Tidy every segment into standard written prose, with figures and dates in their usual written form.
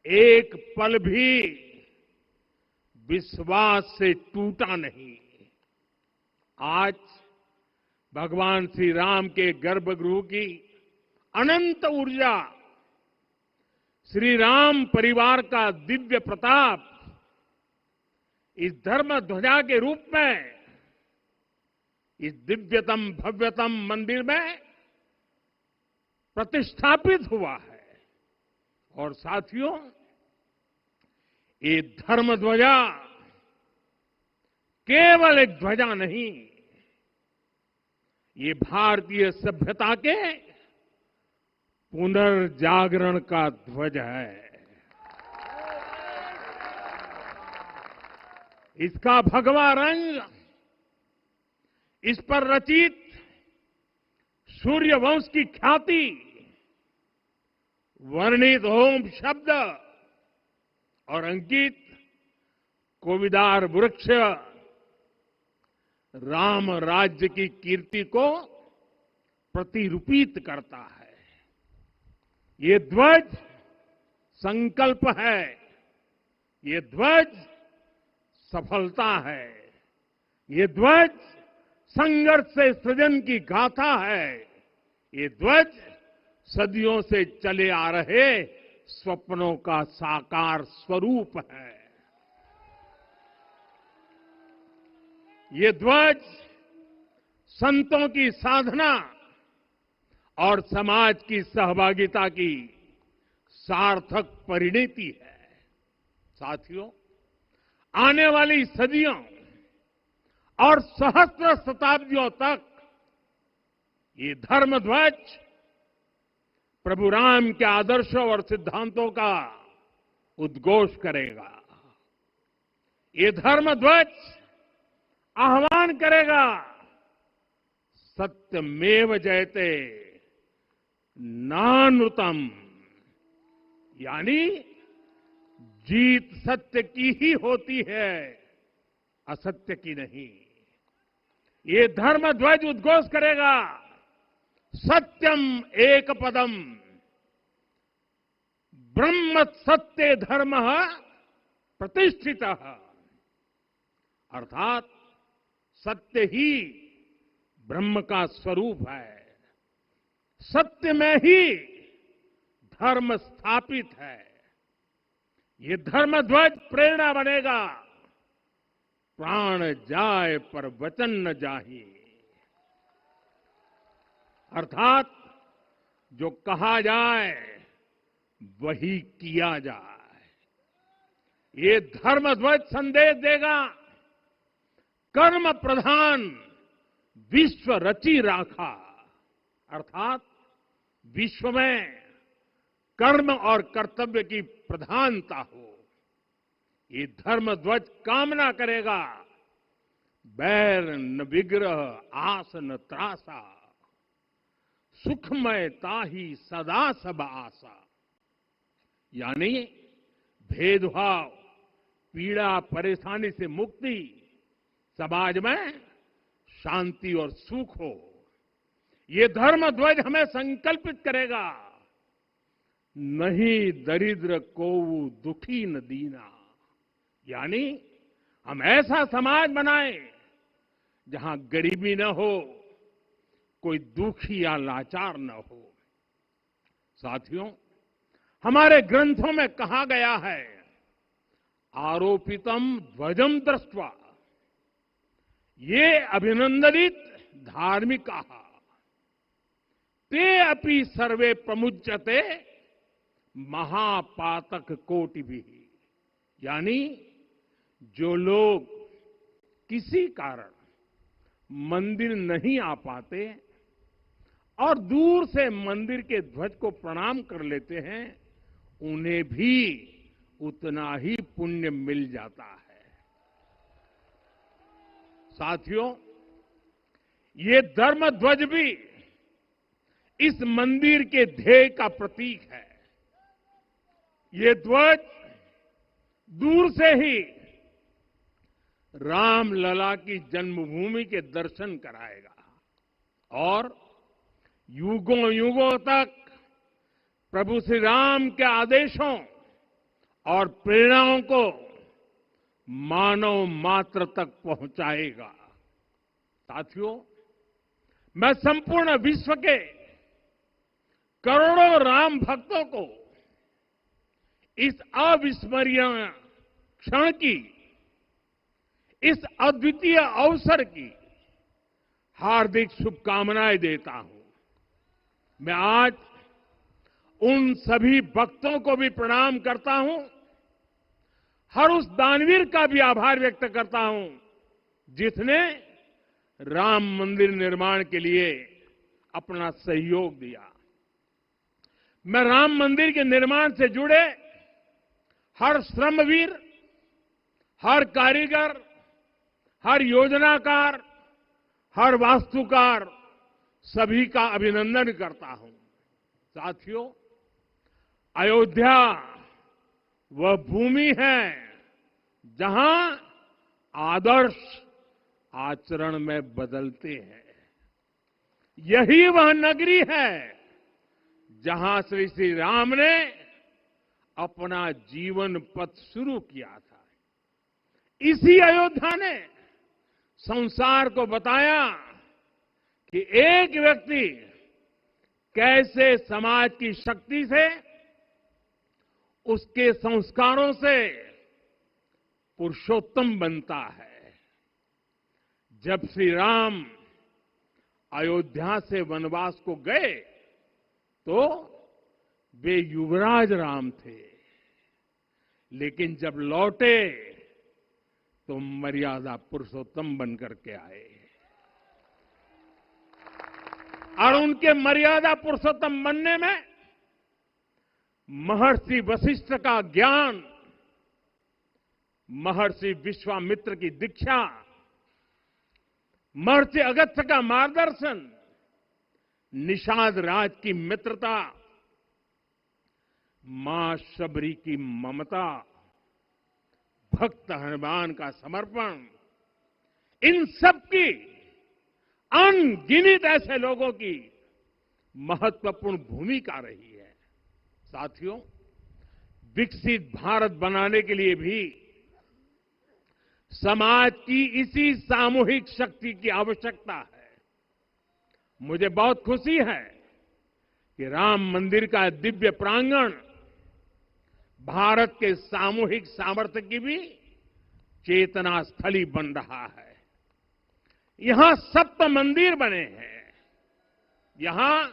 एक पल भी विश्वास से टूटा नहीं। आज भगवान श्री राम के गर्भगृह की अनंत ऊर्जा, श्री राम परिवार का दिव्य प्रताप इस धर्म ध्वजा के रूप में इस दिव्यतम भव्यतम मंदिर में प्रतिष्ठापित हुआ है। और साथियों, ये धर्म ध्वजा केवल एक ध्वजा नहीं, ये भारतीय सभ्यता के पुनर्जागरण का ध्वज है। इसका भगवा रंग, इस पर रचित सूर्य वंश की ख्याति, वर्णित ओम शब्द और अंकित कोविदार वृक्ष राम राज्य की कीर्ति को प्रतिरूपित करता है। ये ध्वज संकल्प है, ये ध्वज सफलता है, ये ध्वज संघर्ष से सृजन की गाथा है, ये ध्वज सदियों से चले आ रहे स्वप्नों का साकार स्वरूप है। ये ध्वज संतों की साधना और समाज की सहभागिता की सार्थक परिणति है। साथियों, आने वाली सदियों और सहस्त्र शताब्दियों तक ये धर्म ध्वज प्रभु राम के आदर्शों और सिद्धांतों का उद्घोष करेगा। ये धर्म ध्वज आह्वान करेगा, सत्यमेव जयते नानृतम, यानी जीत सत्य की ही होती है, असत्य की नहीं। ये धर्म ध्वज उद्घोष करेगा, सत्यम एक पदम ब्रह्म सत्य धर्म प्रतिष्ठित, अर्थात सत्य ही ब्रह्म का स्वरूप है, सत्य में ही धर्म स्थापित है। ये धर्म ध्वज प्रेरणा बनेगा, प्राण जाए पर वचन न जाहि, अर्थात जो कहा जाए वही किया जाए। ये धर्म ध्वज संदेश देगा, कर्म प्रधान विश्व रची राखा, अर्थात विश्व में कर्म और कर्तव्य की प्रधानता हो। ये धर्म ध्वज कामना करेगा, बैर न विग्रह आस न त्रासा, सुखमय ताही सदा सब आशा, यानी भेदभाव, पीड़ा परेशानी से मुक्ति, समाज में शांति और सुख हो। ये धर्म ध्वज हमें संकल्पित करेगा, नहीं दरिद्र को दुखी न दीना, यानी हम ऐसा समाज बनाएं जहां गरीबी न हो, कोई दुखी या लाचार न हो। साथियों, हमारे ग्रंथों में कहा गया है, आरोपितम ध्वजम दृष्ट्वा ये अभिनंदनित धार्मिका ते अपि सर्वे प्रमुच्यते महापातक कोटि भी, यानी जो लोग किसी कारण मंदिर नहीं आ पाते और दूर से मंदिर के ध्वज को प्रणाम कर लेते हैं, उन्हें भी उतना ही पुण्य मिल जाता है। साथियों, ये धर्म ध्वज भी इस मंदिर के ध्येय का प्रतीक है। ये ध्वज दूर से ही रामलला की जन्मभूमि के दर्शन कराएगा और युगों युगों तक प्रभु श्री राम के आदेशों और प्रेरणाओं को मानव मात्र तक पहुंचाएगा। साथियों, मैं संपूर्ण विश्व के करोड़ों राम भक्तों को इस अविस्मरणीय क्षण की, इस अद्वितीय अवसर की हार्दिक शुभकामनाएं देता हूं। मैं आज उन सभी भक्तों को भी प्रणाम करता हूं, हर उस दानवीर का भी आभार व्यक्त करता हूं जिसने राम मंदिर निर्माण के लिए अपना सहयोग दिया। मैं राम मंदिर के निर्माण से जुड़े हर श्रमवीर, हर कारीगर, हर योजनाकार, हर वास्तुकार, सभी का अभिनंदन करता हूं। साथियों, अयोध्या वह भूमि है जहां आदर्श आचरण में बदलते हैं। यही वह नगरी है जहां श्री राम ने अपना जीवन पथ शुरू किया था। इसी अयोध्या ने संसार को बताया कि एक व्यक्ति कैसे समाज की शक्ति से, उसके संस्कारों से पुरुषोत्तम बनता है। जब श्री राम अयोध्या से वनवास को गए तो वे युवराज राम थे, लेकिन जब लौटे तो मर्यादा पुरुषोत्तम बनकर के आए। और उनके मर्यादा पुरुषोत्तम बनने में महर्षि वशिष्ठ का ज्ञान, महर्षि विश्वामित्र की दीक्षा, महर्षि अगस्त्य का मार्गदर्शन, निषाद राज की मित्रता, मां शबरी की ममता, भक्त हनुमान का समर्पण, इन सब की अनगिनत ऐसे लोगों की महत्वपूर्ण भूमिका रही है। साथियों, विकसित भारत बनाने के लिए भी समाज की इसी सामूहिक शक्ति की आवश्यकता है। मुझे बहुत खुशी है कि राम मंदिर का दिव्य प्रांगण भारत के सामूहिक सामर्थ्य की भी चेतना स्थली बन रहा है। यहां 7 मंदिर बने हैं। यहां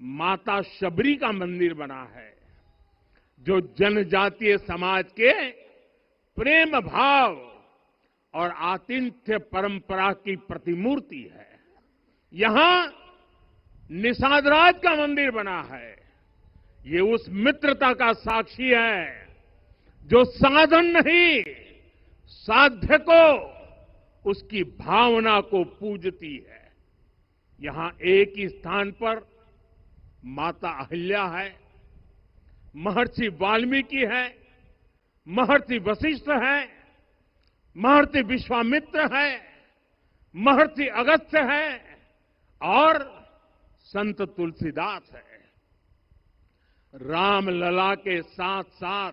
माता शबरी का मंदिर बना है, जो जनजातीय समाज के प्रेम भाव और आतिथ्य परंपरा की प्रतिमूर्ति है। यहां निषादराज का मंदिर बना है। ये उस मित्रता का साक्षी है जो साधन नहीं, साध्य को, उसकी भावना को पूजती है। यहां एक ही स्थान पर माता अहिल्या है, महर्षि वाल्मीकि है, महर्षि वशिष्ठ है, महर्षि विश्वामित्र है, महर्षि अगस्त्य है और संत तुलसीदास है। रामलला के साथ साथ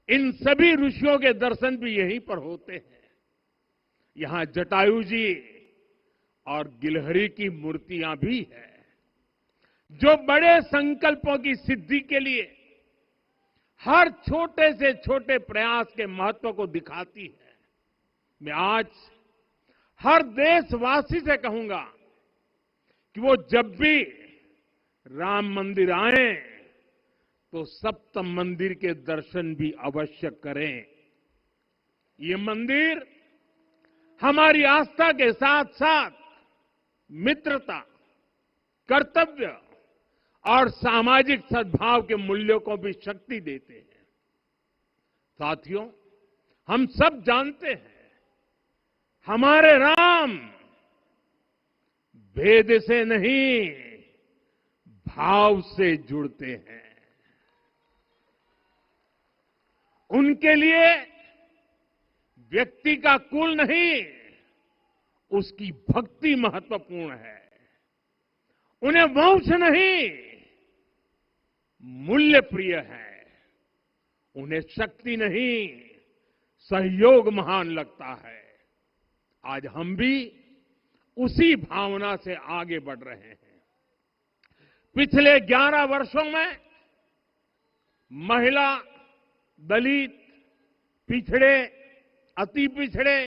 इन सभी ऋषियों के दर्शन भी यहीं पर होते हैं। यहां जटायु जी और गिलहरी की मूर्तियां भी है, जो बड़े संकल्पों की सिद्धि के लिए हर छोटे से छोटे प्रयास के महत्व को दिखाती है। मैं आज हर देशवासी से कहूंगा कि वो जब भी राम मंदिर आए तो सप्त मंदिर के दर्शन भी अवश्य करें। ये मंदिर हमारी आस्था के साथ साथ मित्रता, कर्तव्य और सामाजिक सद्भाव के मूल्यों को भी शक्ति देते हैं। साथियों, हम सब जानते हैं हमारे राम भेद से नहीं, भाव से जुड़ते हैं। उनके लिए व्यक्ति का कुल नहीं, उसकी भक्ति महत्वपूर्ण है। उन्हें वंश नहीं, मूल्य प्रिय है। उन्हें शक्ति नहीं, सहयोग महान लगता है। आज हम भी उसी भावना से आगे बढ़ रहे हैं। पिछले 11 वर्षों में महिला, दलित, पिछड़े, अति पिछड़े